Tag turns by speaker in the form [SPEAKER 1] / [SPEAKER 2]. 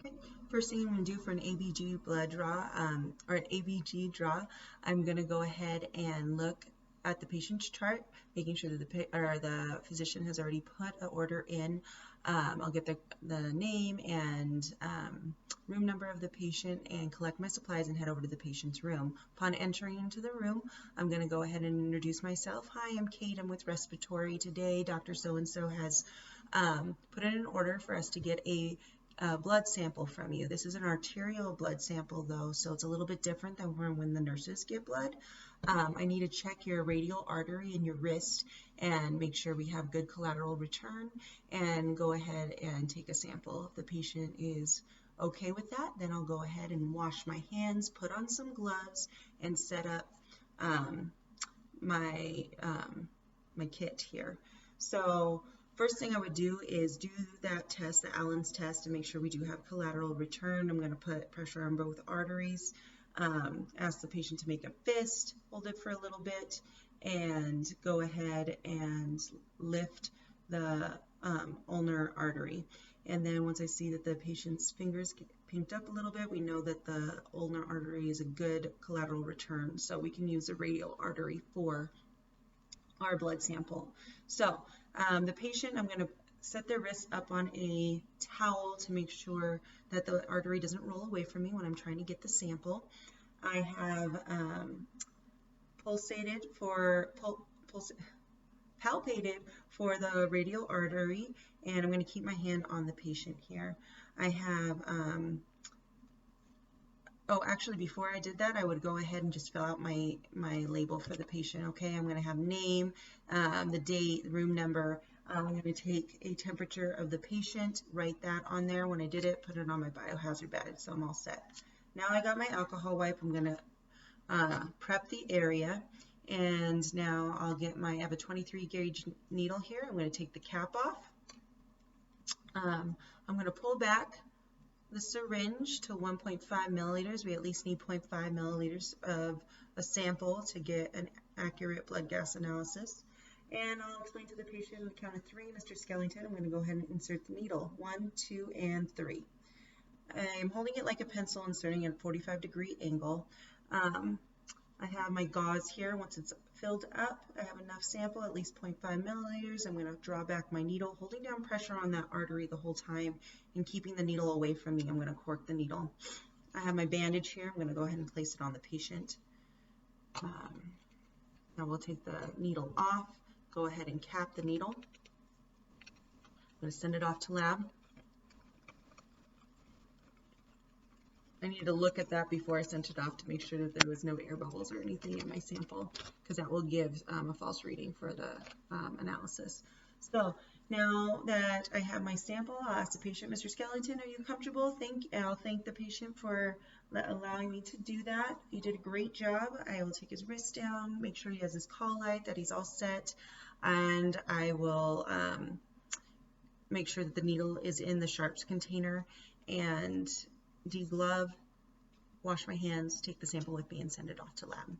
[SPEAKER 1] Okay. First thing I'm going to do for an ABG blood draw, or an ABG draw, I'm going to go ahead and look at the patient's chart, making sure that the physician has already put an order in. I'll get the name and room number of the patient and collect my supplies and head over to the patient's room. Upon entering into the room, I'm going to go ahead and introduce myself. Hi, I'm Kate. I'm with Respiratory. Today, Dr. So-and-so has put in an order for us to get a blood sample from you. This is an arterial blood sample though, so it's a little bit different than when the nurses get blood. I need to check your radial artery in your wrist and make sure we have good collateral return and go ahead and take a sample. If the patient is okay with that, then I'll go ahead and wash my hands, put on some gloves, and set up my kit here. So first thing I would do is do that test, the Allen's test, and make sure we do have collateral return. I'm going to put pressure on both arteries, ask the patient to make a fist, hold it for a little bit, and go ahead and lift the ulnar artery. And then once I see that the patient's fingers get pinked up a little bit, we know that the ulnar artery is a good collateral return, so we can use a radial artery for our blood sample. So the patient, I'm going to set their wrist up on a towel to make sure that the artery doesn't roll away from me when I'm trying to get the sample. I have palpated for the radial artery, and I'm going to keep my hand on the patient here. I have oh, actually, before I did that, I would go ahead and just fill out my label for the patient. Okay, I'm going to have name, the date, room number. I'm going to take a temperature of the patient, write that on there. When I did it, put it on my biohazard bag, so I'm all set. Now I got my alcohol wipe. I'm going to prep the area, and now I'll get I have a 23 gauge needle here. I'm going to take the cap off. I'm going to pull back the syringe to 1.5 milliliters. We at least need 0.5 milliliters of a sample to get an accurate blood gas analysis. And I'll explain to the patient on the count of 3, Mr. Skellington, I'm going to go ahead and insert the needle. 1, 2, and 3. I'm holding it like a pencil, inserting at a 45-degree angle. I have my gauze here. Once it's filled up, I have enough sample, at least 0.5 milliliters. I'm going to draw back my needle, holding down pressure on that artery the whole time and keeping the needle away from me. I'm going to cork the needle. I have my bandage here. I'm going to go ahead and place it on the patient. Now we'll take the needle off, go ahead and cap the needle. I'm going to send it off to lab. I need to look at that before I sent it off to make sure that there was no air bubbles or anything in my sample, because that will give a false reading for the analysis. So now that I have my sample, I'll ask the patient, Mr. Skellington, are you comfortable? I'll thank the patient for allowing me to do that. You did a great job. I will take his wrist down, make sure he has his call light, that he's all set, and I will make sure that the needle is in the sharps container and deglove, wash my hands, take the sample with me, and send it off to lab.